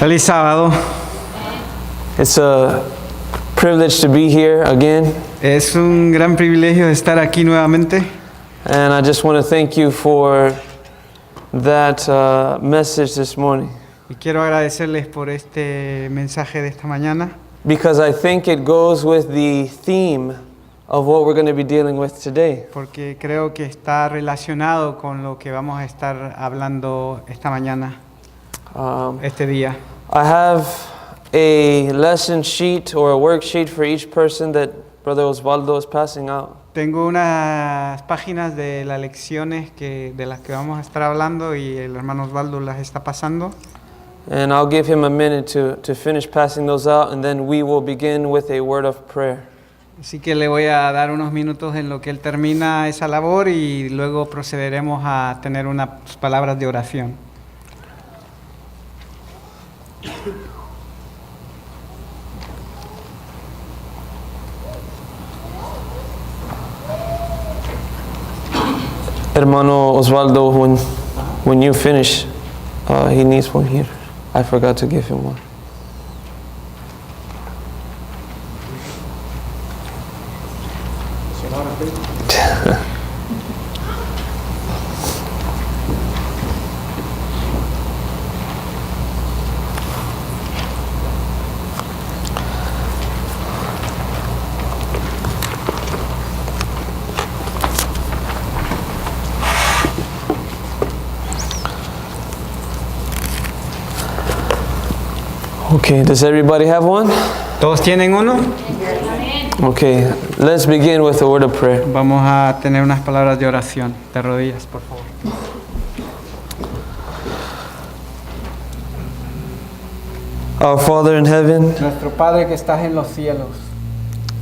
Feliz sábado. It's a privilege to be here again, Es un gran privilegio estar aquí nuevamente. and I just want to thank you for that message this morning, Y quiero agradecerles por este mensaje de esta mañana, because I think it goes with the theme of what we're going to be dealing with today. porque creo que está relacionado con lo que vamos a estar hablando esta mañana, este día. I have a lesson sheet or a worksheet for each person that Brother Osvaldo is passing out. Tengo unas páginas de las lecciones de las que vamos a estar hablando y el hermano Osvaldo las está pasando. And I'll give him a minute to finish passing those out, and then we will begin with a word of prayer. Así que le voy a dar unos minutos en lo que él termina esa labor y luego procederemos a tener unas palabras de oración. Hermano Osvaldo, when you finish, he needs one here. I forgot to give him one. Okay, does everybody have one? ¿Todos tienen uno? Okay, let's begin with a word of prayer. Vamos a tener unas palabras de oración. De rodillas, por favor. Our Father in heaven, Nuestro Padre que estás en los cielos,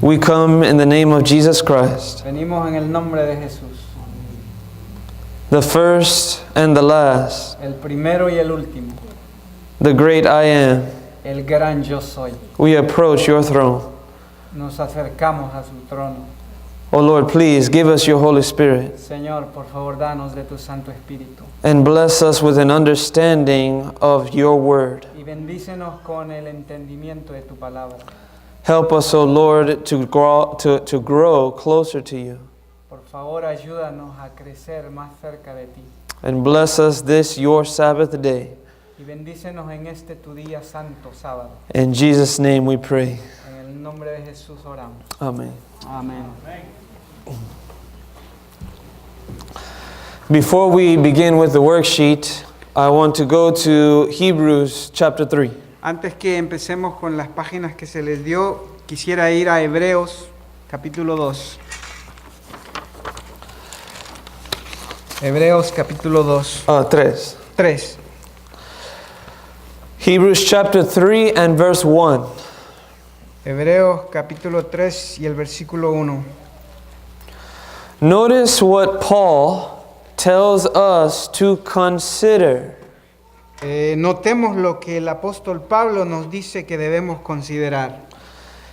we come in the name of Jesus Christ, venimos en el nombre de Jesús, the first and the last, el primero y el último, the great I am. el gran yo soy. We approach your throne. Nos acercamos a su trono. Oh Lord, please give us your Holy Spirit Señor, por favor, danos de tu Santo Espíritu. and bless us with an understanding of your word. Y bendícenos con el entendimiento de tu palabra. Help us, O Lord, to grow closer to you. Por favor, ayúdanos a crecer más cerca de ti. And bless us this your Sabbath day. Y bendícenos en este tu día santo, sábado. In Jesus' name we pray. En el nombre de Jesús oramos. Amen. Amén. Before we begin with the worksheet, I want to go to Hebrews chapter 3. Antes que empecemos con las páginas que se les dio, quisiera ir a Hebreos capítulo 2. Hebreos capítulo 2. 3. 3. Hebrews chapter 3 and verse 1. Hebreos capítulo 3 y el versículo 1. Notice what Paul tells us to consider. Notemos lo que el apóstol Pablo nos dice que debemos considerar.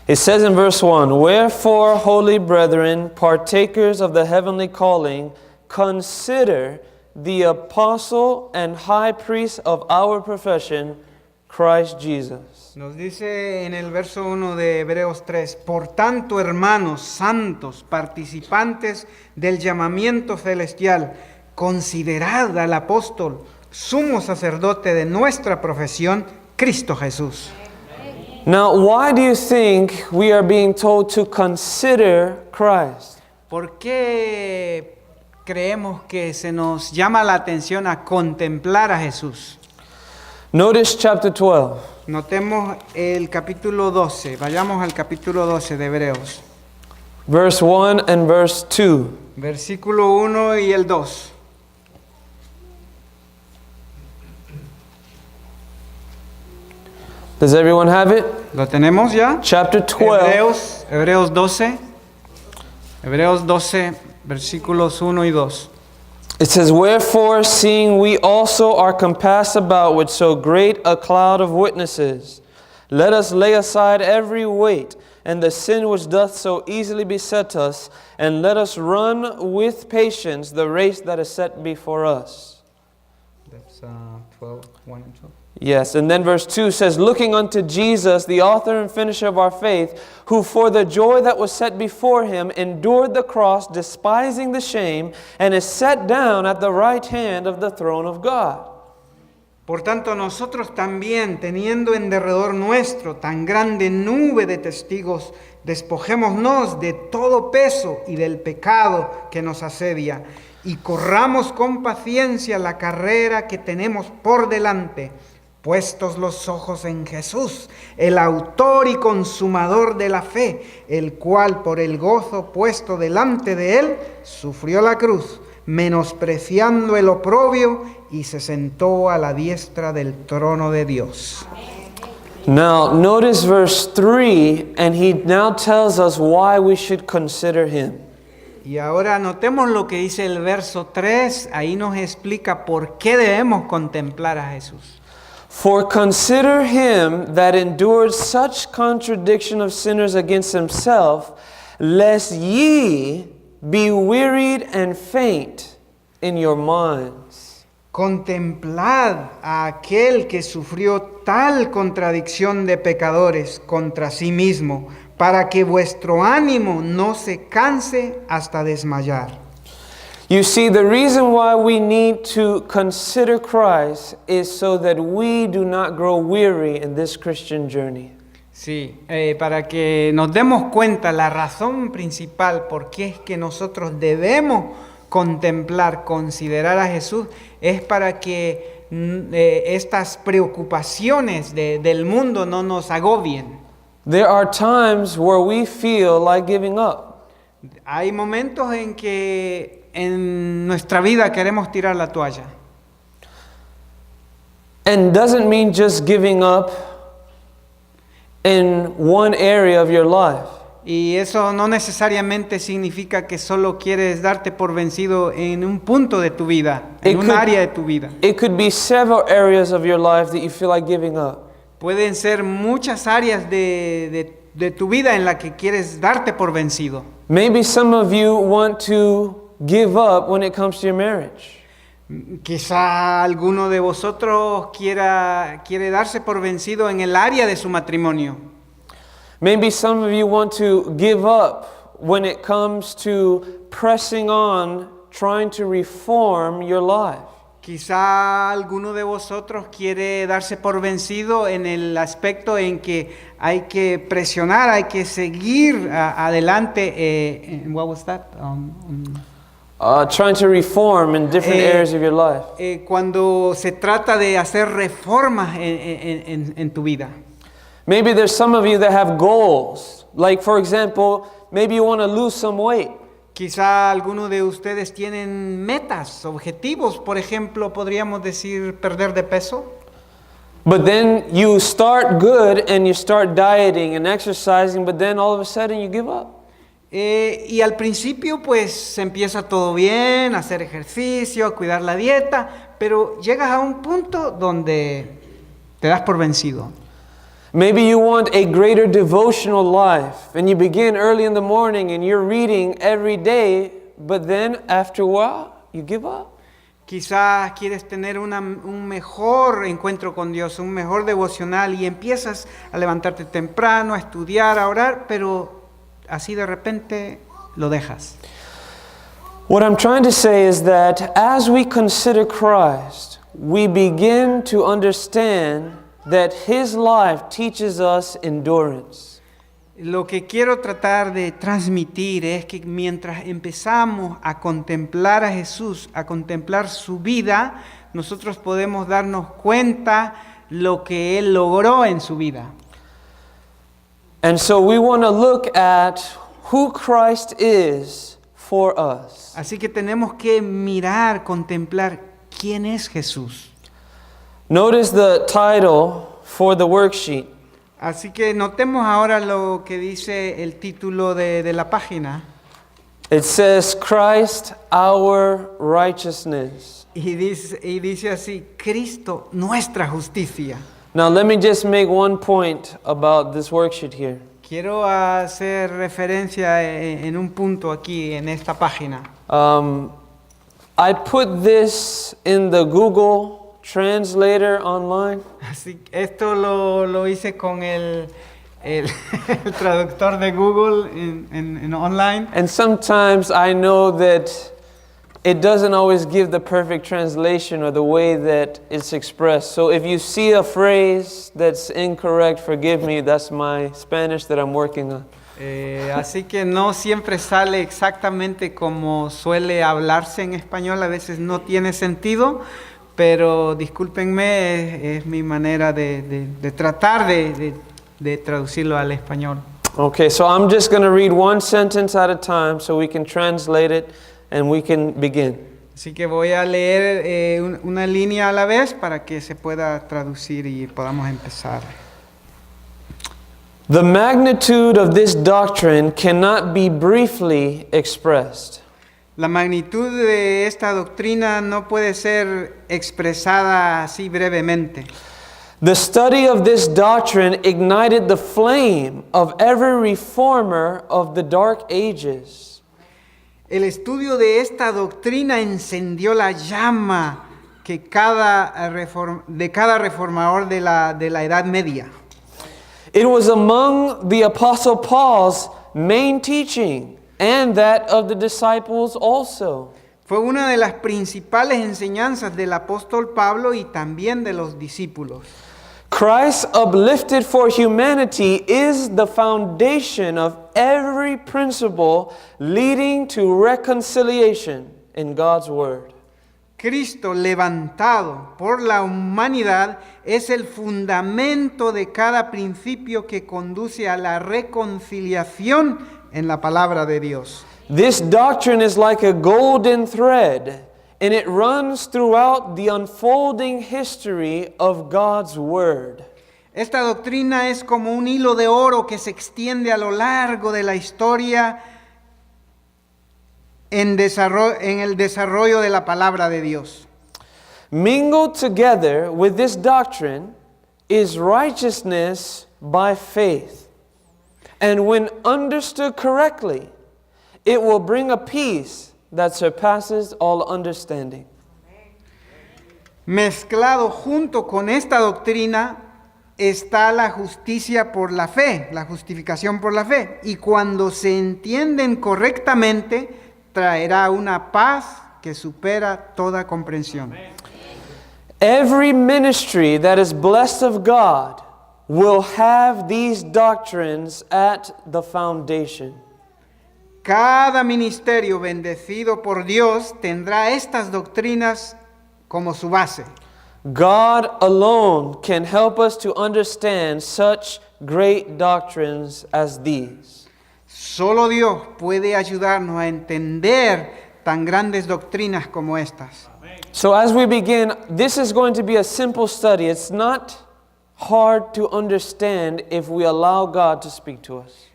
It says in verse 1, "Wherefore, holy brethren, partakers of the heavenly calling, consider the apostle and high priest of our profession, Christ Jesus." Nos dice en el verso 1 de Hebreos 3, por tanto, hermanos santos, participantes del llamamiento celestial, considerad al apóstol, sumo sacerdote de nuestra profesión, Cristo Jesús. Now, why do you think we are being told to consider Christ? ¿Por qué creemos que se nos llama la atención a contemplar a Jesús? Notice chapter 12. Notemos el capítulo 12, vayamos al capítulo 12 de Hebreos. Verse 1 and verse 2. Versículo 1 y el 2. Does everyone have it? ¿Lo tenemos ya? Chapter 12. Hebreos 12. Hebreos 12, versículos 1 y 2. It says, "Wherefore, seeing we also are compassed about with so great a cloud of witnesses, let us lay aside every weight and the sin which doth so easily beset us, and let us run with patience the race that is set before us." That's 12, 1 and 12. Yes, and then verse 2 says, looking unto Jesus, the author and finisher of our faith, who for the joy that was set before him endured the cross, despising the shame, and is set down at the right hand of the throne of God. Por tanto, nosotros también, teniendo en derredor nuestro tan grande nube de testigos, despojémonos de todo peso y del pecado que nos asedia, y corramos con paciencia la carrera que tenemos por delante, puestos los ojos en Jesús, el autor y consumador de la fe, el cual por el gozo puesto delante de él, sufrió la cruz, menospreciando el oprobio, y se sentó a la diestra del trono de Dios. Now, notice verse 3, and he now tells us why we should consider him. Y ahora notemos lo que dice el verso 3, ahí nos explica por qué debemos contemplar a Jesús. For consider him that endured such contradiction of sinners against himself, lest ye be wearied and faint in your minds. Contemplad a aquel que sufrió tal contradicción de pecadores contra sí mismo, para que vuestro ánimo no se canse hasta desmayar. You see, the reason why we need to consider Christ is so that we do not grow weary in this Christian journey. Sí, para que nos demos cuenta, la razón principal por qué es que nosotros debemos contemplar, considerar a Jesús, es para que estas preocupaciones del mundo no nos agobien. There are times where we feel like giving up. Hay momentos en que en nuestra vida queremos tirar la toalla. And doesn't mean just giving up in one area of your life. Y eso no necesariamente significa que solo quieres darte por vencido en un punto de tu vida, en un área de tu vida. It could be several areas of your life that you feel like giving up. Pueden ser muchas áreas de tu vida en la que quieres darte por vencido. Maybe some of you want to give up when it comes to your marriage. Quizá alguno de vosotros quiere darse por vencido en el área de su matrimonio. Maybe some of you want to give up when it comes to pressing on, trying to reform your life. Quizá alguno de vosotros quiere darse por vencido en el aspecto en que hay que presionar, hay que seguir adelante. What was that? Trying to reform in different areas of your life. Cuando se trata de hacer reformas en tu vida. Maybe there's some of you that have goals. Like, for example, maybe you want to lose some weight. Quizá algunos de ustedes tienen metas, objetivos. Por ejemplo, podríamos decir perder de peso. But then you start good and you start dieting and exercising, but then all of a sudden you give up. Y al principio pues se empieza todo bien, a hacer ejercicio, a cuidar la dieta, pero llegas a un punto donde te das por vencido. Maybe you want a greater devotional life and you begin early in the morning and you're reading every day, but then after a while you give up. Quizás quieres tener un mejor encuentro con Dios, un mejor devocional y empiezas a levantarte temprano, a estudiar, a orar, pero así de repente lo dejas. What I'm trying to say is that as we consider Christ, we begin to understand that His life teaches us endurance. Lo que quiero tratar de transmitir es que mientras empezamos a contemplar a Jesús, a contemplar su vida, nosotros podemos darnos cuenta lo que Él logró en su vida. And so we want to look at who Christ is for us. Así que tenemos que mirar, contemplar quién es Jesús. Notice the title for the worksheet. Así que notemos ahora lo que dice el título de la página. It says, Christ, our righteousness. Y dice así, Cristo, nuestra justicia. Now let me just make one point about this worksheet here. Quiero hacer referencia en un punto aquí en esta página. I put this in the Google translator online. Así que esto lo hice con el el traductor de Google en online. And sometimes I know that it doesn't always give the perfect translation or the way that it's expressed. So if you see a phrase that's incorrect, forgive me, that's my Spanish that I'm working on. Así que no siempre sale exactamente como suele hablarse en español, a veces no tiene sentido, pero discúlpenme, es mi manera de tratar de traducirlo al español. Okay, so I'm just going to read one sentence at a time so we can translate it and we can begin. Así que voy a leer una línea a la vez para que se pueda traducir y podamos empezar. The magnitude of this doctrine cannot be briefly expressed. La magnitud de esta doctrina no puede ser expresada así brevemente. The study of this doctrine ignited the flame of every reformer of the dark ages. El estudio de esta doctrina encendió la llama que de cada reformador de la Edad Media. It was among the Apostle Paul's main teaching and that of the disciples also. Fue una de las principales enseñanzas del apóstol Pablo y también de los discípulos. Christ uplifted for humanity is the foundation of every principle leading to reconciliation in God's Word. Cristo levantado por la humanidad es el fundamento de cada principio que conduce a la reconciliación en la palabra de Dios. This doctrine is like a golden thread, and it runs throughout the unfolding history of God's Word. Esta doctrina es como un hilo de oro que se extiende a lo largo de la historia en el desarrollo de la palabra de Dios. Mingled together with this doctrine is righteousness by faith. And when understood correctly, it will bring a peace that surpasses all understanding. Mezclado junto con esta doctrina está la justicia por la fe, la justificación por la fe. Y cuando se entienden correctamente, traerá una paz que supera toda comprensión. Every ministry that is blessed of God will have these doctrines at the foundation. Cada ministerio bendecido por Dios tendrá estas doctrinas como su base. God alone can help us to understand such great doctrines as these. Solo Dios puede ayudarnos a entender tan grandes doctrinas como estas. So as we begin, this is going to be a simple study. It's not hard to understand if we allow God to speak to us.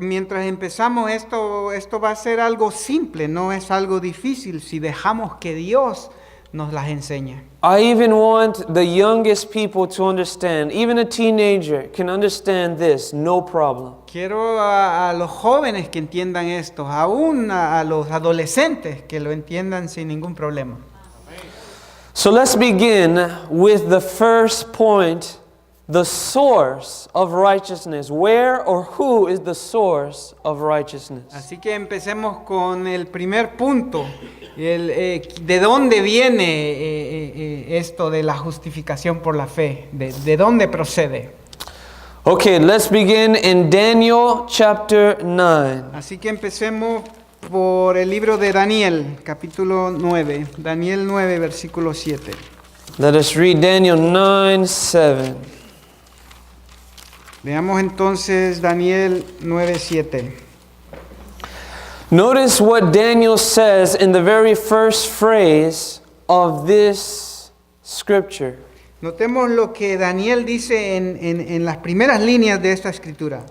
Mientras empezamos esto va a ser algo simple, no es algo difícil si dejamos que Dios nos las enseñe. I even want the youngest people to understand. Even a teenager can understand this, no problem. Quiero a los jóvenes que entiendan esto, aún a los adolescentes que lo entiendan sin ningún problema. So let's begin with the first point, the source of righteousness. Where or who is the source of righteousness? Así que empecemos con el primer punto, de dónde viene esto de la justificación por la fe, de dónde procede. Okay, let's begin in Daniel chapter 9. Así que empecemos por el libro de Daniel, capítulo 9, Daniel 9, versículo 7. Let us read Daniel 9:7. Veamos entonces Daniel 9:7. Notice what Daniel says in the very first phrase of this scripture. Notemos lo que Daniel dice en las primeras líneas de esta escritura.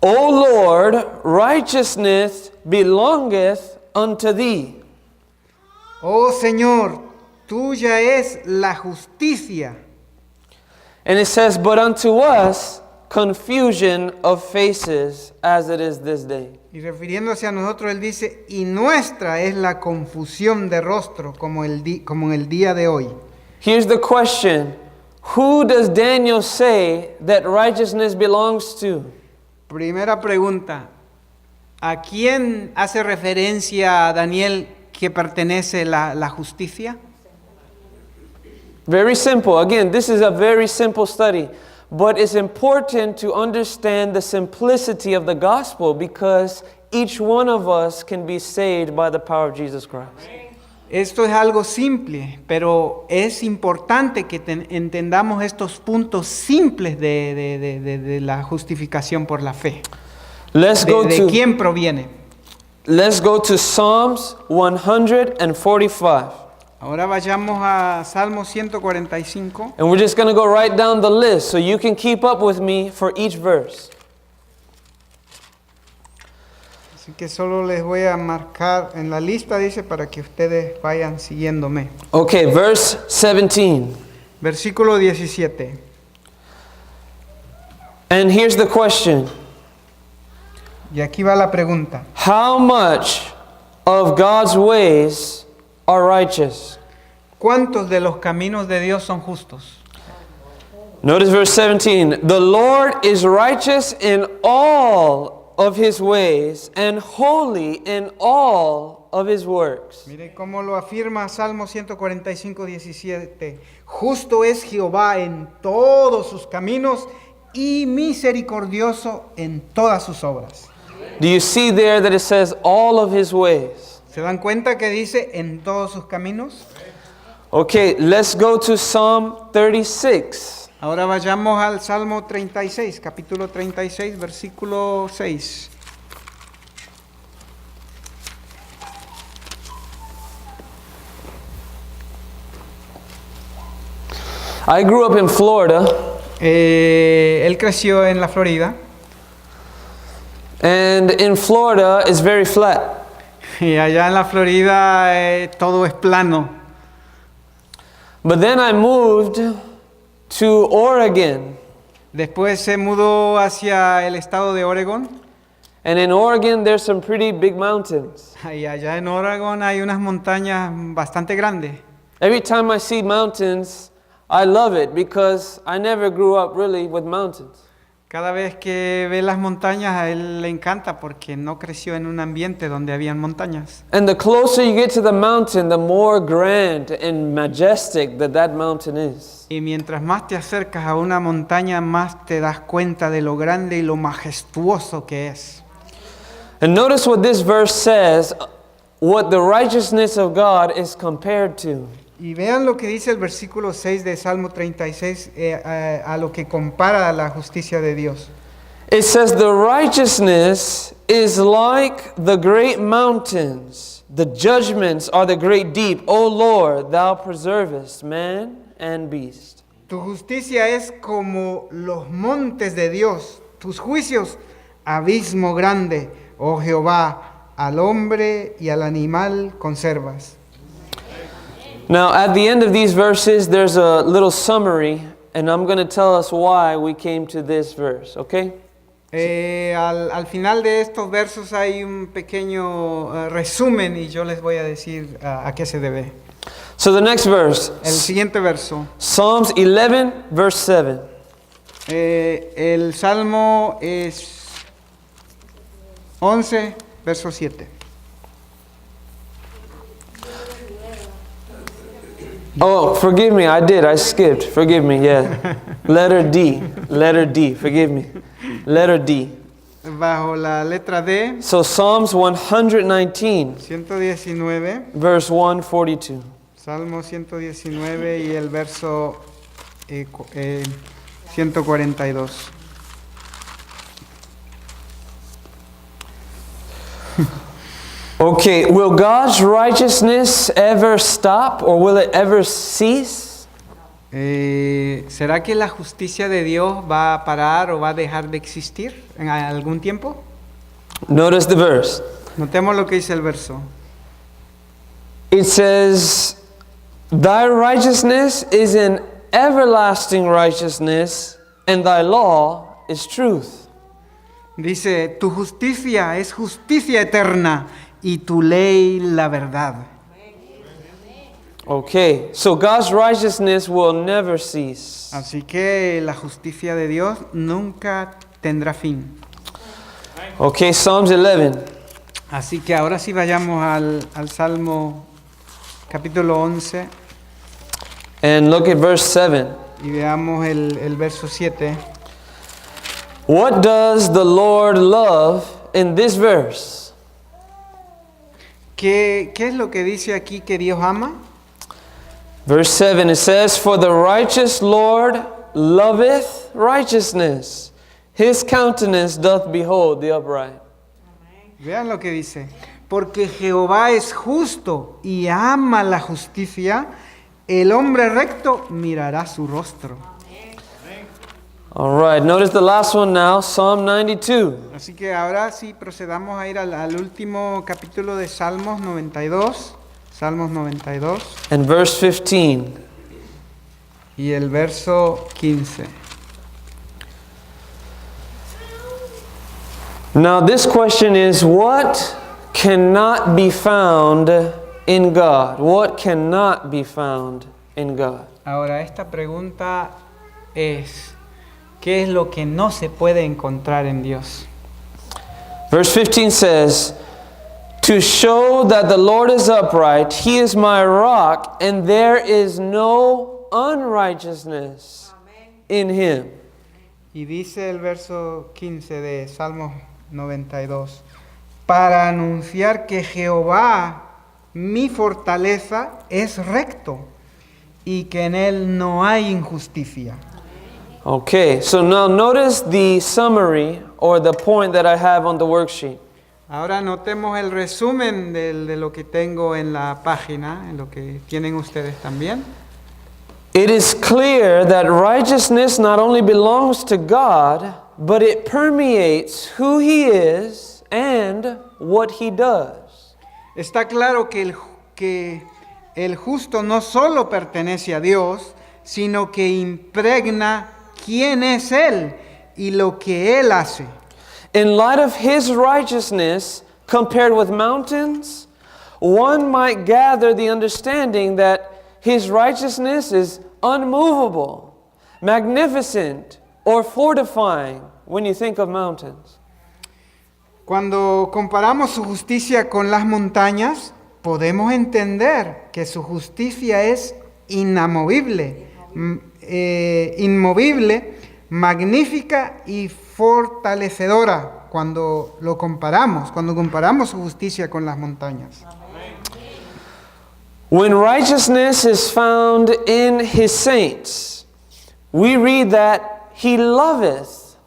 O Lord, righteousness belongeth unto thee. Oh Señor, tuya es la justicia. And it says, but unto us confusion of faces as it is this day. Y refiriéndose a nosotros, él dice, y nuestra es la confusión de rostro como en el día de hoy. Here's the question. Who does Daniel say that righteousness belongs to? Primera pregunta. ¿A quién hace referencia Daniel que pertenece la justicia? Very simple. Again, this is a very simple study. But it's important to understand the simplicity of the gospel because each one of us can be saved by the power of Jesus Christ. Esto es algo simple, pero es importante que entendamos estos puntos simples de la justificación por la fe. Let's go ¿De to quién proviene? Let's go to Psalms 145. Ahora vayamos a Salmo 145. And we're just going to go right down the list so you can keep up with me for each verse. Así que solo les voy a marcar en la lista, dice, para que ustedes vayan siguiéndome. Okay, verse 17. Versículo 17. And here's the question. Y aquí va la pregunta. How much of God's ways are righteous? ¿Cuántos de los caminos de Dios son justos? Notice verse 17. The Lord is righteous in all of his ways and holy in all of his works. Mire cómo lo afirma Salmo 145, 17. Justo es Jehová en todos sus caminos y misericordioso en todas sus obras. Do you see there that it says all of his ways? ¿Se dan cuenta que dice en todos sus caminos? Okay, let's go to Psalm 36. Ahora vayamos al Salmo 36, capítulo 36, versículo 6. I grew up in Florida, Él creció en la Florida and in Florida it's very flat. y allá en la Florida todo es plano. But then I moved to Oregon, Después se mudó hacia el estado de Oregón and in Oregon there's some pretty big mountains. y allá en Oregón hay unas montañas bastante grandes. Every time I see mountains, I love it because I never grew up really with mountains. Cada vez que ve las montañas a él le encanta porque no creció en un ambiente donde habían montañas. And the closer you get to the mountain, the more grand and majestic that mountain is. Y mientras más te acercas a una montaña, más te das cuenta de lo grande y lo majestuoso que es. And notice what this verse says, what the righteousness of God is compared to. Y vean lo que dice el versículo 6 de Salmo 36 a lo que compara la justicia de Dios. It says, the righteousness is like the great mountains. The judgments are the great deep. O Lord, thou preservest man and beast. Tu justicia es como los montes de Dios, tus juicios, abismo grande, oh Jehová, al hombre y al animal conservas. Now, at the end of these verses, there's a little summary, and I'm going to tell us why we came to this verse, okay? Al final de estos versos hay un pequeño resumen y yo les voy a decir a qué se debe. So the next verse, El siguiente verso, Psalms 11, verse 7. el Salmo es 11, verso 7. Oh, forgive me, I skipped. Forgive me, yeah. Letter D, forgive me. Letter D. Bajo la letra D, So Psalms 119, 119, verse 142. Salmo 119 y el verso 142. Okay, will God's righteousness ever stop or will it ever cease? ¿Será que la justicia de Dios va a parar o va a dejar de existir en algún tiempo? Notice the verse. Notemos lo que dice el verso. It says, thy righteousness is an everlasting righteousness, and thy law is truth. Dice, tu justicia es justicia eterna y tu ley la verdad. Okay, so God's righteousness will never cease. Así que la justicia de Dios nunca tendrá fin. Okay, Psalms 11. Así que ahora sí vayamos al Salmo capítulo 11 And look at verse 7. y veamos el verso 7. What does the Lord love in this verse? ¿Qué es lo que dice aquí que Dios ama? Verse 7, it says, For the righteous Lord loveth righteousness. His countenance doth behold the upright. Vean lo que dice. Porque Jehová es justo y ama la justicia, el hombre recto mirará su rostro. All right, notice the last one now, Psalm 92. Así que ahora sí procedamos a ir al último capítulo de Salmos 92. Salmos 92 And verse 15. y el verso 15. Now this question is, what cannot be found in God? What cannot be found in God? Ahora esta pregunta es, ¿qué es lo que no se puede encontrar en Dios? Verse 15 says, To show that the Lord is upright, He is my rock, and there is no unrighteousness in Him. Y dice el verso 15 de Salmos 92, para anunciar que Jehová, mi fortaleza, es recto y que en él no hay injusticia. Okay, so now notice the summary or the point that I have on the worksheet. Ahora notemos el resumen de lo que tengo en la página, en lo que tienen ustedes también. It is clear that righteousness not only belongs to God, but it permeates who He is and what He does. Está claro que el justo no solo pertenece a Dios, sino que impregna quién es Él y lo que Él hace. In light of His righteousness compared with mountains, one might gather the understanding that His righteousness is unmovable, magnificent, or fortifying when you think of mountains. Cuando comparamos su justicia con las montañas, podemos entender que su justicia es inamovible, inmovible, magnífica y fortalecedora cuando comparamos su justicia con las montañas. When righteousness is found in His saints, we read that He loveth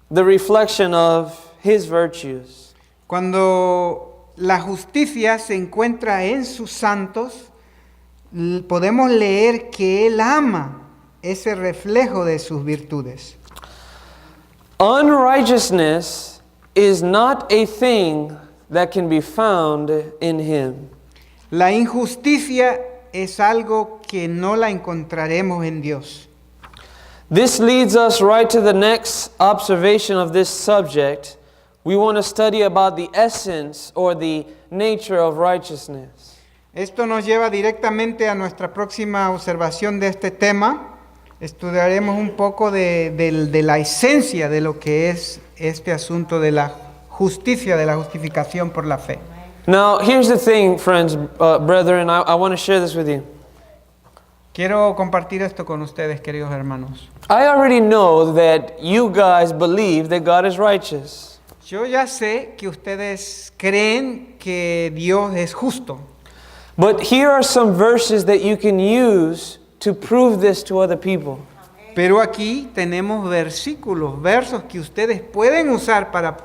the reflection of His virtues. Cuando la justicia se encuentra en sus santos, podemos leer que Él ama ese reflejo de sus virtudes. Unrighteousness is not a thing that can be found in Him. La injusticia es algo que no la encontraremos en Dios. This leads us right to the next observation of this subject. We want to study about the essence or the nature of righteousness. Esto nos lleva directamente a nuestra próxima observación de este tema. Estudiaremos un poco de la esencia de lo que es este asunto de la justicia, de la justificación por la fe. Now, here's the thing, friends, brethren, I want to share this with you. Quiero compartir esto con ustedes, queridos hermanos. I already know that you guys believe that God is righteous. Yo ya sé que ustedes creen que Dios es justo. But here are some verses that you can use to prove this to other people. Pero aquí tenemos versos que ustedes pueden usar para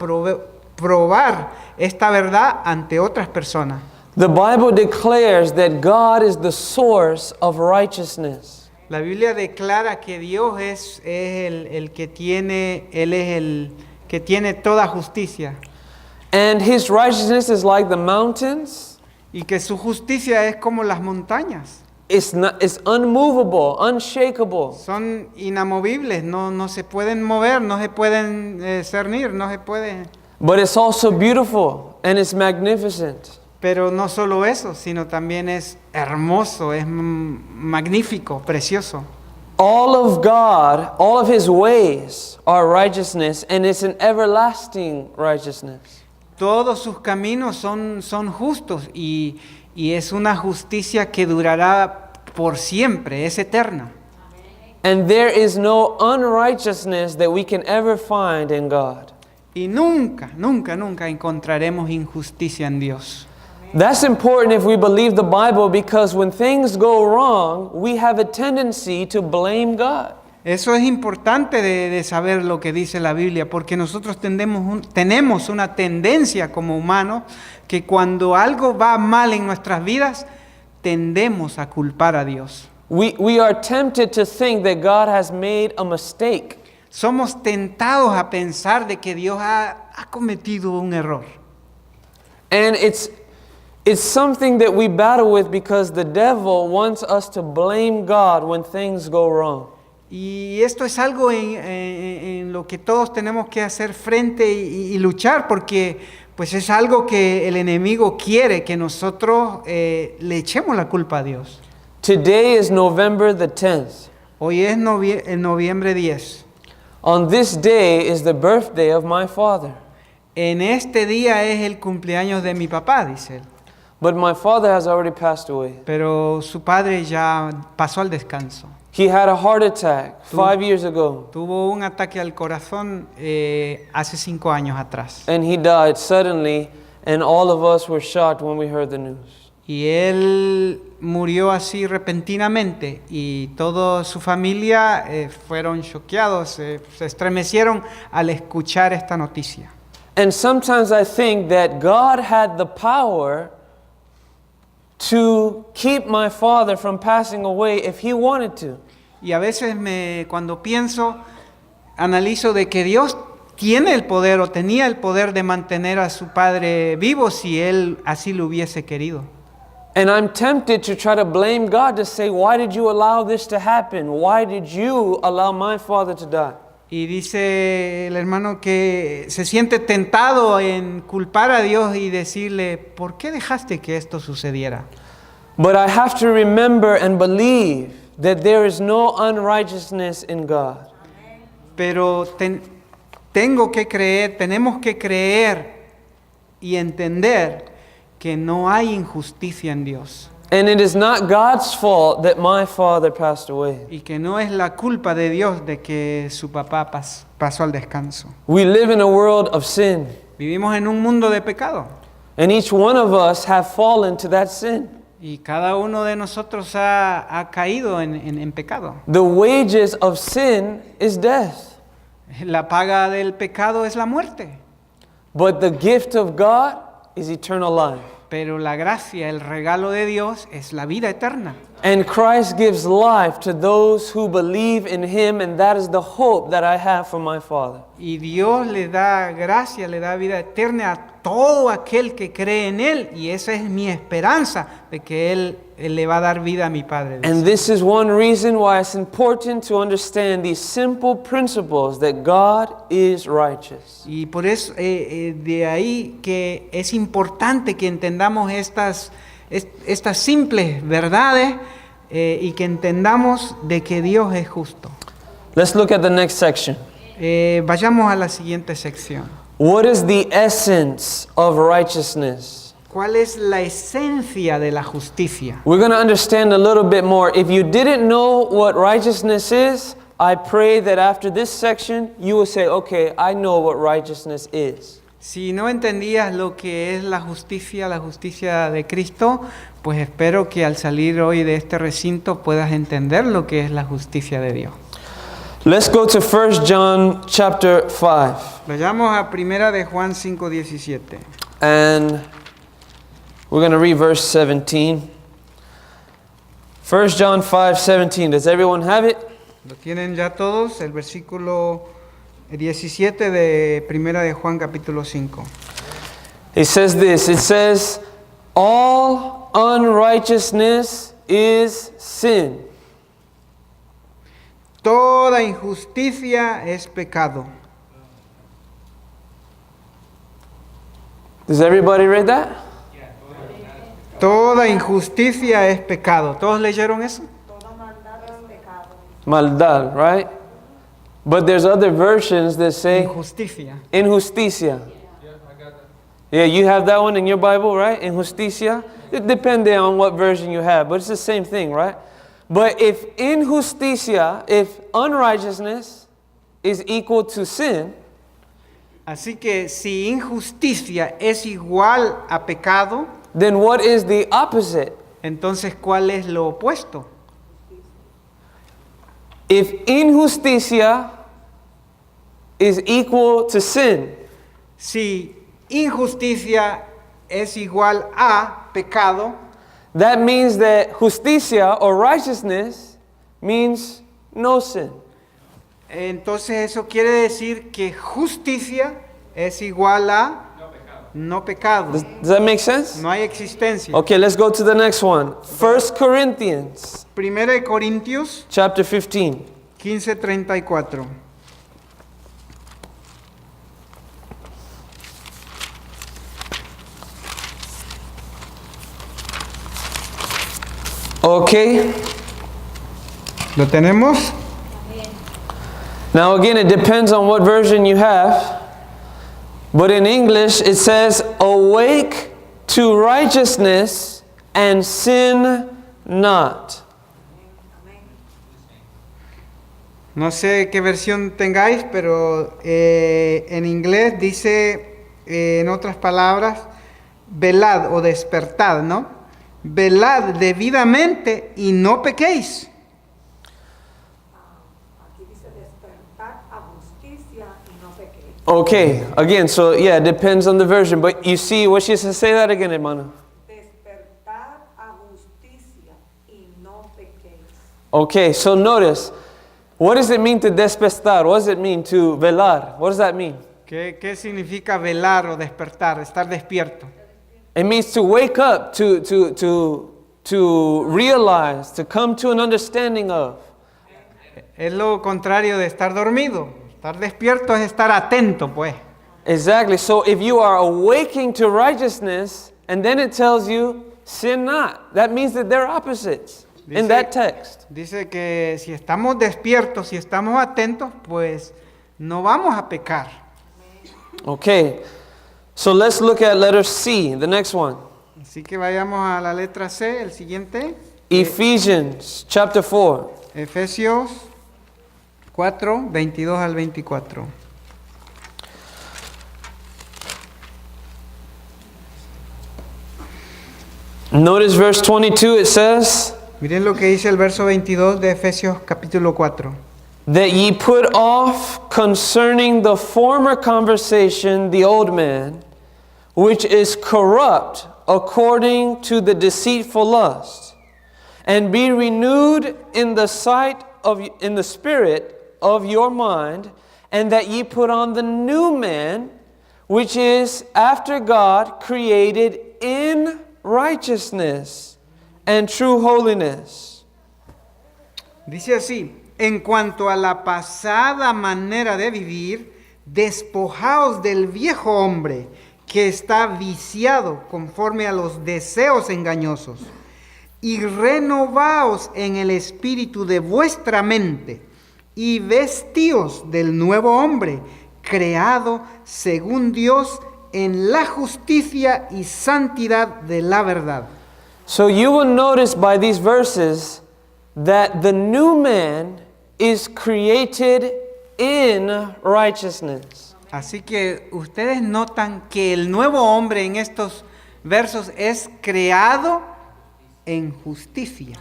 probar esta verdad ante otras personas. The Bible declares that God is the source of righteousness. La Biblia declara que Dios es el que tiene, Él es el que tiene toda justicia. And His righteousness is like the mountains. Y que su justicia es como las montañas. It's unmovable, unshakable. Son inamovibles, no se pueden mover, no se pueden cernir, no se pueden. But it's also beautiful and it's magnificent. Pero no solo eso, sino también es hermoso, es magnífico, precioso. All of God, all of His ways are righteousness, and it's an everlasting righteousness. Todos sus caminos son justos y es una justicia que durará por siempre, es eterna. And there is no unrighteousness that we can ever find in God. Y nunca, nunca, nunca encontraremos injusticia en Dios. That's important if we believe the Bible, because when things go wrong, we have a tendency to blame God. Eso es importante de saber lo que dice la Biblia, porque nosotros tenemos una tendencia como humanos que cuando algo va mal en nuestras vidas, tendemos a culpar a Dios. We are tempted to think that God has made a mistake. Somos tentados a pensar de que Dios ha cometido un error. And it's something that we battle with because the devil wants us to blame God when things go wrong. Y esto es algo en lo que todos tenemos que hacer frente y luchar, porque pues es algo que el enemigo quiere, que nosotros le echemos la culpa a Dios. Today is November the 10th. Hoy es noviembre 10. On this day is the birthday of my father. En este día es el cumpleaños de mi papá, dice él. But my father has already passed away. Pero su padre ya pasó al descanso. He had a heart attack 5 years ago. Tuvo un ataque al corazón hace 5 años atrás. And he died suddenly, and all of us were shocked when we heard the news. Y él murió así repentinamente y toda su familia fueron choqueados, se estremecieron al escuchar esta noticia. And sometimes I think that God had the power to keep my father from passing away if he wanted to. Y a veces cuando pienso, analizo de que Dios tiene el poder o tenía el poder de mantener a su padre vivo si él así lo hubiese querido. And I'm tempted to try to blame God, to say, why did you allow this to happen? Why did you allow my father to die? Y dice el hermano que se siente tentado en culpar a Dios y decirle, ¿por qué dejaste que esto sucediera? But I have to remember and believe that there is no unrighteousness in God. Pero tenemos que creer y entender que no hay injusticia en Dios. And it is not God's fault that my father passed away. Y que no es la culpa de Dios de que su papá pasó al descanso. We live in a world of sin, Vivimos en un mundo de pecado. and each one of us have fallen to that sin. Y cada uno de nosotros ha caído en pecado. The wages of sin is death, La paga del pecado es la muerte. but the gift of God is eternal life. Pero la gracia, el regalo de Dios es la vida eterna. And Christ gives life to those who believe in Him, and that is the hope that I have for my Father. Y Dios le da gracia, le da vida eterna a todo aquel que cree en Él. Y esa es mi esperanza, de que Él le va a dar vida a mi Padre. And this is one reason why it's important to understand these simple principles that God is righteous. Y por eso, de ahí que es importante que entendamos estas simples verdades y que entendamos de que Dios es justo. Let's look at the next section. Vayamos a la siguiente sección. What is the essence of righteousness? ¿Cuál es la esencia de la justicia? We're going to understand a little bit more. If you didn't know what righteousness is, I pray that after this section you will say, okay, I know what righteousness is. Si no entendías lo que es la justicia de Cristo, pues espero que al salir hoy de este recinto puedas entender lo que es la justicia de Dios. Let's go to 1 John chapter 5. Vayamos a Primera de Juan 5:17. And we're going to read verse 17. 1 John 5:17. Does everyone have it? ¿Lo tienen ya todos? El versículo 17 de Primera de Juan capítulo 5. It says this. It says, all unrighteousness is sin. Toda injusticia es pecado. Does everybody read that? Toda injusticia es pecado. ¿Todos leyeron eso? Maldad, right? But there's other versions that say Injusticia. injusticia. Yeah, you have that one in your Bible, right? Injusticia. It depends on what version you have, but it's the same thing, right? But if injusticia, if unrighteousness is equal to sin, Así que si injusticia es igual a pecado, then what is the opposite? entonces ¿cuál es lo opuesto? If injusticia is equal to sin, Si injusticia es igual a pecado, that means that justicia or righteousness means no sin. entonces eso quiere decir que justicia es igual a no pecado. Does that make sense? No hay existencia. Okay, let's go to the next one. 1 Corinthians Primera de Corintios chapter 15. 15:34. Okay. ¿Lo tenemos? Now again, it depends on what version you have. But in English, it says, awake to righteousness and sin not. No sé qué versión tengáis, pero en inglés dice, en otras palabras, velad o despertad, ¿no? Velad debidamente y no pequéis. Aquí dice despertar a justicia y no pequéis. Okay, again, so yeah, it depends on the version. But you see what she says? Say that again, hermano. Despertar a justicia y no pequéis. Okay, so notice, what does it mean to despertar? What does it mean to velar? What does that mean? ¿Qué significa velar o despertar? Estar despierto. It means to wake up, to realize, to come to an understanding of. Es lo contrario de estar dormido. Estar despierto es estar atento, pues. Exactly. So if you are awaking to righteousness, and then it tells you, sin not, that means that they're opposites in that text. Dice que si estamos despiertos, si estamos atentos, pues no vamos a pecar. Okay. So let's look at letter C, the next one. Así que vayamos a la letra C, el siguiente. Ephesians chapter 4. Efesios 4, 22 al 24. Notice verse 22, it says, Miren lo que dice el verso 22 de Efesios capítulo 4. that ye put off concerning the former conversation the old man, which is corrupt according to the deceitful lust, and be renewed in the spirit of your mind, and that ye put on the new man, which is after God, created in righteousness and true holiness. Dice así, en cuanto a la pasada manera de vivir, despojaos del viejo hombre que está viciado conforme a los deseos engañosos, y renovaos en el espíritu de vuestra mente, y vestíos del nuevo hombre, creado según Dios en la justicia y santidad de la verdad. So you will notice by these verses that the new man is created in righteousness. Así que ustedes notan que el nuevo hombre en estos versos es creado en justicia,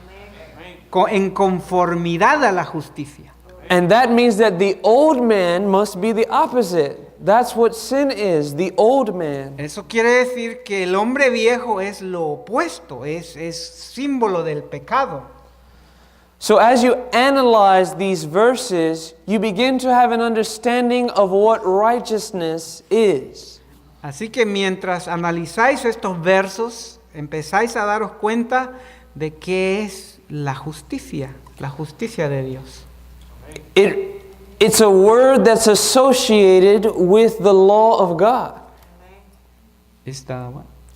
en conformidad a la justicia. And that means that the old man must be the opposite. That's what sin is, the old man. Eso quiere decir que el hombre viejo es lo opuesto, es símbolo del pecado. So as you analyze these verses, you begin to have an understanding of what righteousness is. Así que mientras analizáis estos versos, empezáis a daros cuenta de qué es la justicia de Dios. It's a word that's associated with the law of God.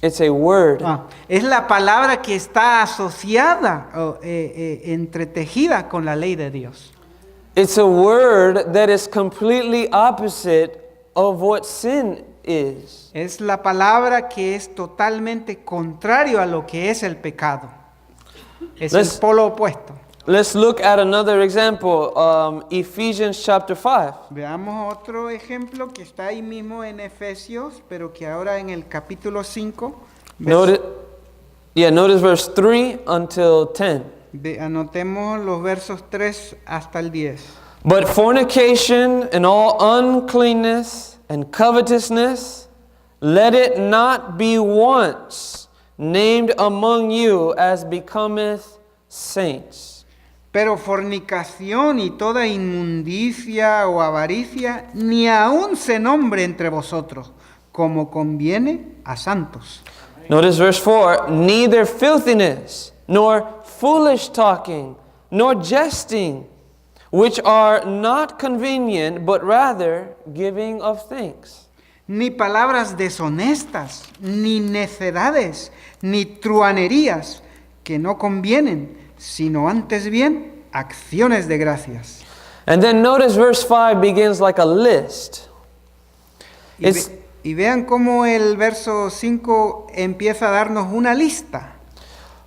It's a word. Es la palabra que está asociada o entretejida con la ley de Dios. It's a word that is completely opposite of what sin is. Es la palabra que es totalmente contrario a lo que es el pecado. Es el polo opuesto. Let's look at another example, Ephesians chapter 5. Veamos otro ejemplo que está ahí mismo en Efesios, pero que ahora en el capítulo 5, Notice verse 3 until 10. Anotemos los versos 3 hasta el 10. But fornication and all uncleanness and covetousness, let it not be once named among you as becometh saints. Pero fornicación y toda inmundicia o avaricia, ni aun se nombre entre vosotros, como conviene a santos. Notice verse 4, neither filthiness, nor foolish talking, nor jesting, which are not convenient, but rather giving of thanks. Ni palabras deshonestas, ni necedades, ni truanerías, que no convienen, sino antes bien acciones de gracias. And then notice verse 5 begins like a list. Y vean cómo el verso 5 empieza a darnos una lista.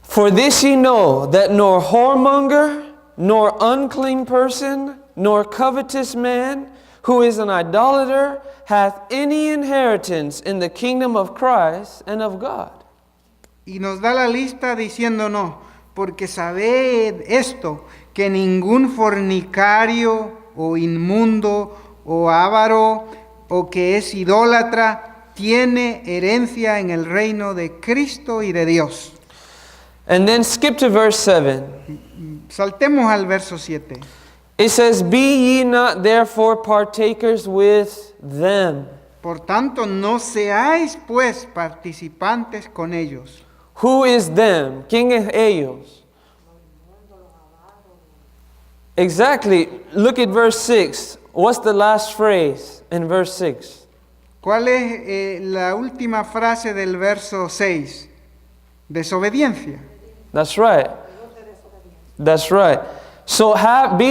For this ye know, that nor whoremonger, nor unclean person, nor covetous man, who is an idolater, hath any inheritance in the kingdom of Christ and of God. Y nos da la lista diciéndonos, porque sabed esto, que ningún fornicario o inmundo o avaro o que es idólatra tiene herencia en el reino de Cristo y de Dios. And then skip to verse 7. Saltemos al verso 7. It says, be ye not therefore partakers with them. Por tanto, no seáis pues participantes con ellos. Who is them? ¿Quién es ellos? Exactly. Look at verse 6. What's the last phrase in verse 6? ¿Cuál es la última frase del verso 6? Desobediencia. That's right. That's right. So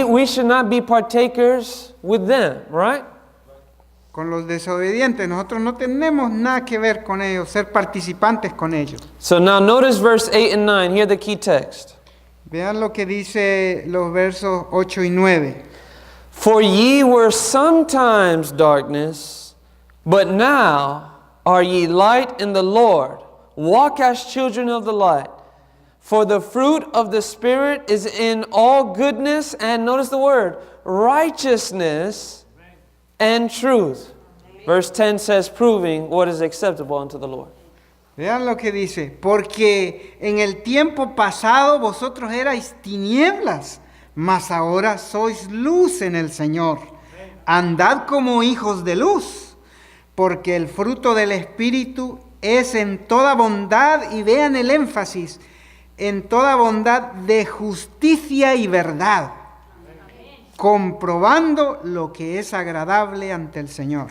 we should not be partakers with them, right? Con los desobedientes, nosotros no tenemos nada que ver con ellos, ser participantes con ellos. So now notice verse 8 and 9. Here the key text. Vean lo que dice los versos 8 y 9. For ye were sometimes darkness, but now are ye light in the Lord. Walk as children of the light. For the fruit of the Spirit is in all goodness, and notice the word, righteousness and truth. Verse 10 says, proving what is acceptable unto the Lord. Vean lo que dice, porque en el tiempo pasado vosotros erais tinieblas, mas ahora sois luz en el Señor. Andad como hijos de luz, porque el fruto del Espíritu es en toda bondad, y vean el énfasis, en toda bondad de justicia y verdad, comprobando lo que es agradable ante el Señor.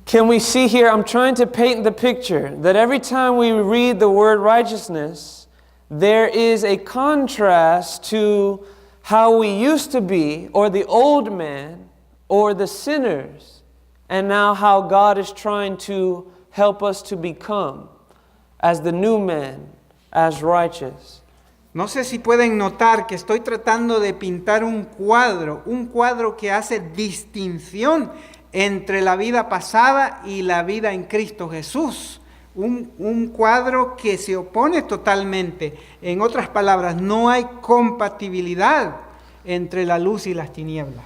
Can we see here, I'm trying to paint the picture that every time we read the word righteousness, there is a contrast to how we used to be, or the old man, or the sinners, and now how God is trying to help us to become as the new man, as righteous. No sé si pueden notar que estoy tratando de pintar un cuadro que hace distinción entre la vida pasada y la vida en Cristo Jesús. Un cuadro que se opone totalmente. En otras palabras, no hay compatibilidad entre la luz y las tinieblas.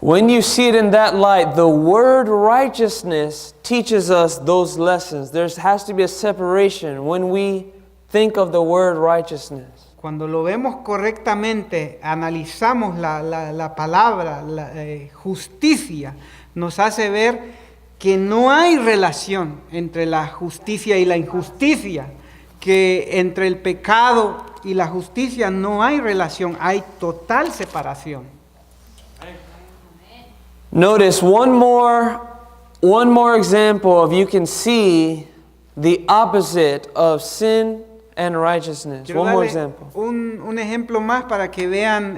When you see it in that light, the word righteousness teaches us those lessons. There has to be a separation when we think of the word righteousness. Cuando lo vemos correctamente, analizamos la palabra, justicia, nos hace ver que no hay relación entre la justicia y la injusticia, que entre el pecado y la justicia no hay relación, hay total separación. Notice one more example of you can see the opposite of sin and righteousness. Quiero One more darle example. un ejemplo más para que vean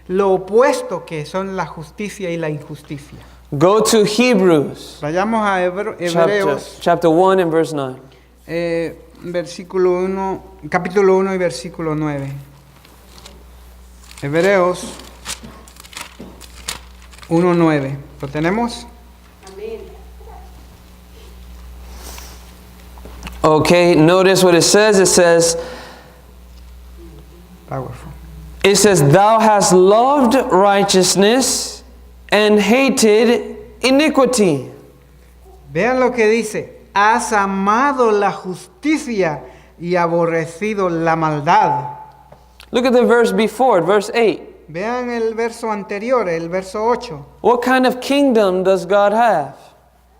lo opuesto que son la justicia y la injusticia. Go to Hebrews Vayamos a Hebreos, chapter 1 and verse 9. Capítulo 1 y versículo 9. Hebreos 1:9. ¿Lo tenemos? Okay, notice what it says. Powerful. It says, Thou hast loved righteousness and hated iniquity. Vean lo que dice. Has amado la justicia y aborrecido la maldad. Look at the verse before it, verse 8. Vean el verso anterior, el verso 8. What kind of kingdom does God have?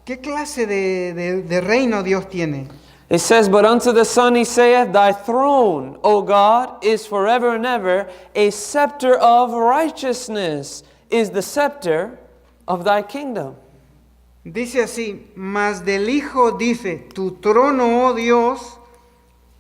¿Qué clase de reino Dios tiene? It says, But unto the Son he saith, Thy throne, O God, is forever and ever. A scepter of righteousness is the scepter of thy kingdom. Dice así, mas del Hijo dice, tu trono, oh Dios,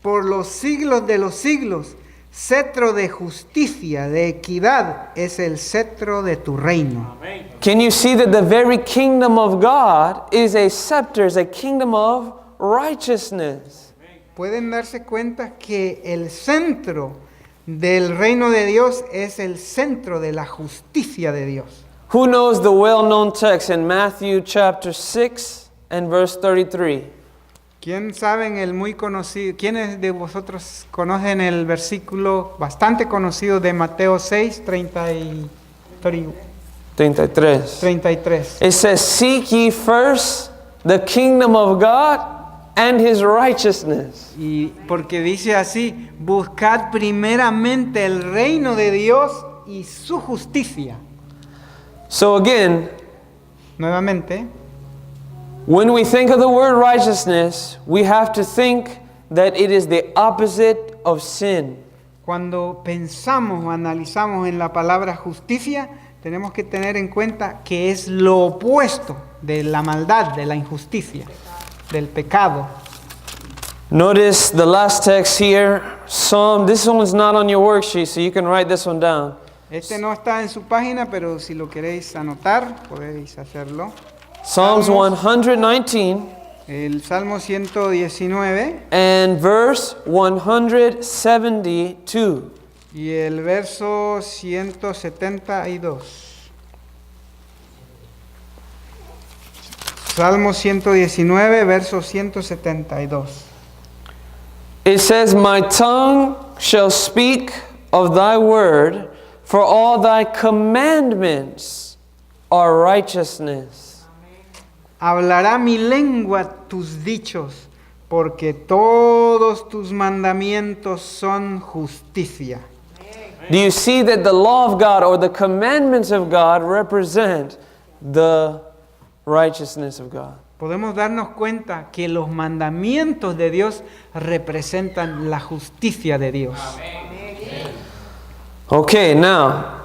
por los siglos de los siglos, cetro de justicia, de equidad, es el cetro de tu reino. Can you see that the very kingdom of God is a scepter, is a kingdom of righteousness? Pueden darse cuenta que el centro del reino de Dios es el centro de la justicia de Dios. Who knows the well-known text in Matthew chapter 6 and verse 33? ¿Quién saben el muy conocido? ¿Quiénes de vosotros conocen el versículo bastante conocido de Mateo 6, 33? It says, Seek ye first the kingdom of God and his righteousness. Y porque dice así, buscad primeramente el reino de Dios y su justicia. So again, Nuevamente, when we think of the word righteousness, we have to think that it is the opposite of sin. cuando pensamos o analizamos en la palabra justicia, tenemos que tener en cuenta que es lo opuesto de la maldad, de la injusticia, del pecado. Notice the last text here, Psalm. This one's not on your worksheet, so you can write this one down. Este no está en su página, pero si lo queréis anotar, podéis hacerlo. Psalms 119 El Salmo 119 and verse 172. y el verso 172. Salmo 119, verso 172. It says, My tongue shall speak of thy word, for all thy commandments are righteousness. Hablará mi lengua tus dichos, porque todos tus mandamientos son justicia. Do you see that the law of God or the commandments of God represent the righteousness of God? Podemos darnos cuenta que los mandamientos de Dios representan la justicia de Dios. Okay, now,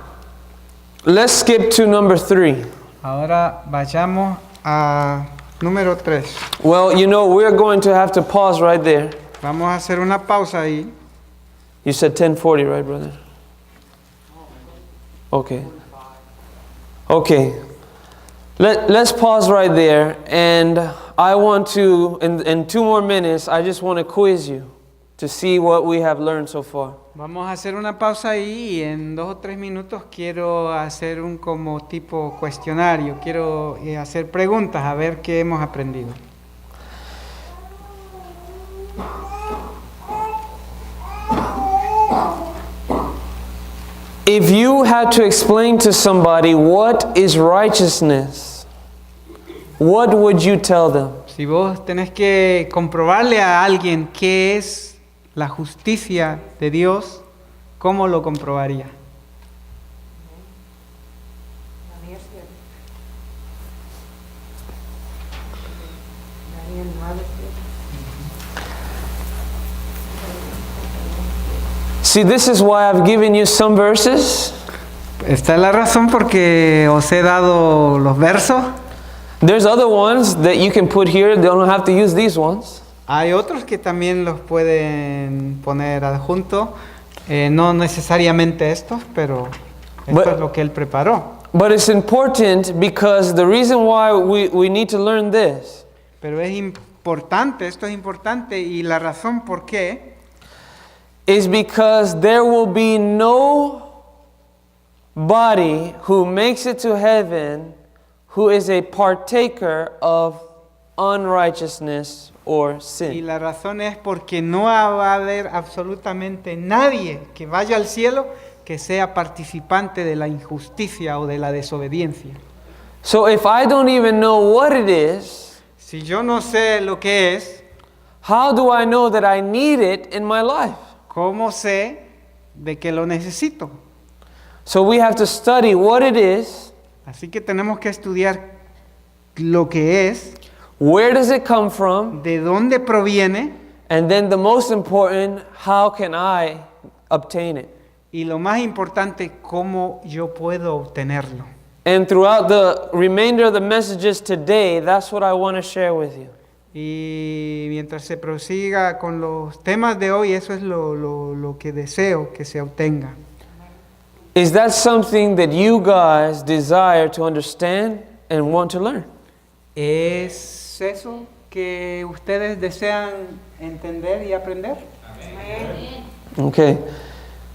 let's skip to number 3. Ahora vayamos a número 3. Well, you know, we're going to have to pause right there. Vamos a hacer una pausa ahí. You said 10:40, right, brother? Okay. Okay. Let's pause right there, and I want to, in 2 more minutes, I just want to quiz you to see what we have learned so far. Vamos a hacer una pausa ahí y en 2 o 3 minutos quiero hacer un como tipo cuestionario. Quiero hacer preguntas a ver qué hemos aprendido. If you had to explain to somebody what is righteousness, what would you tell them? Si vos tenés que comprobarle a alguien qué es la justicia de Dios, ¿cómo lo comprobaría? See, this is why I've given you some verses. Esta es la razón porque os he dado los versos. There's other ones that you can put here. They don't have to use these ones. Hay otros que también los pueden poner adjunto, no necesariamente estos, pero esto But- es lo que él preparó. But it's important because the reason why we need to learn this Pero es importante, esto es importante, y la razón por qué is because there will be no body who makes it to heaven who is a partaker of unrighteousness or y sin. la razón es porque no va a haber absolutamente nadie que vaya al cielo que sea participante de la injusticia o de la desobediencia. So if I don't even know what it is, Si yo no sé lo que es, how do I know that I need it in my life? ¿cómo sé de que lo necesito? So we have to study what it is, Así que tenemos que estudiar lo que es, where does it come from, de dónde proviene and then the most important, how can I obtain it? y lo más importante, cómo yo puedo obtenerlo. And throughout the remainder of the messages today, that's what I want to share with you. Y mientras se prosiga con los temas de hoy, eso es lo que deseo que se obtenga. Is that something that you guys desire to understand and want to learn? ¿Es eso que ustedes desean entender y aprender? Okay.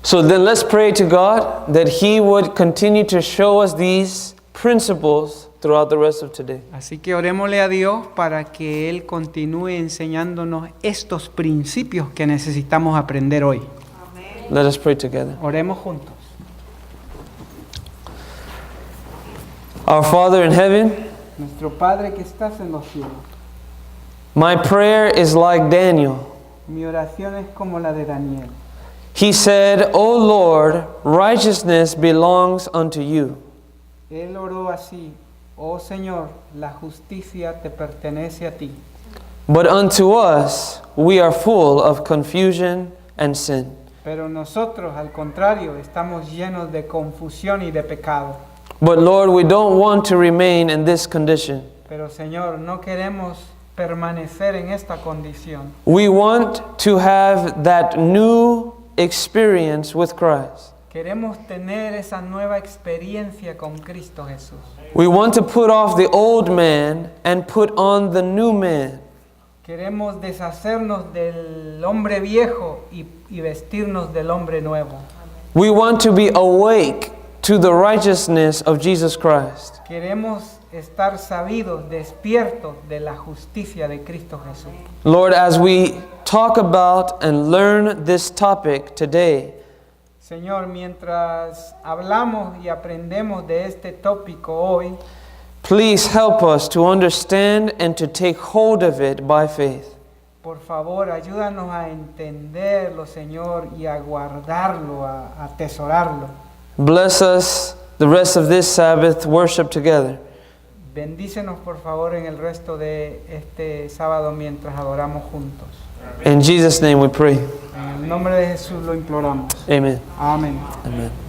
So then let's pray to God that He would continue to show us these principles throughout the rest of today. Así que orémosle a Dios para que Él continúe enseñándonos estos principios que necesitamos aprender hoy. Let us pray together. Oremos juntos. Our Father in heaven, Nuestro Padre que estás en los cielos, my prayer is like Daniel. mi oración es como la de Daniel. He said, O Lord, righteousness belongs unto you. Él oró así: oh Señor, la justicia te pertenece a ti. But unto us we are full of confusion and sin. Pero nosotros, al contrario, estamos llenos de confusión y de pecado. But Lord, we don't want to remain in this condition. Pero Señor, no queremos permanecer en esta condición. We want to have that new experience with Christ. Queremos tener esa nueva experiencia con Cristo Jesús. We want to put off the old man and put on the new man. Queremos deshacernos del hombre viejo y vestirnos del hombre nuevo. We want to be awake to the righteousness of Jesus Christ. Queremos estar sabidos, despiertos de la justicia de Cristo Jesús. Lord, as we talk about and learn this topic today, Señor, mientras hablamos y aprendemos de este tópico hoy, please help us to understand and to take hold of it by faith. por favor, ayúdanos a entenderlo, Señor, y a guardarlo, a atesorarlo. Bless us the rest of this Sabbath worship together. Bendícenos, por favor, en el resto de este sábado mientras adoramos juntos. In Jesus' name we pray. En el nombre de Jesús lo imploramos. Amen. Amén. Amen.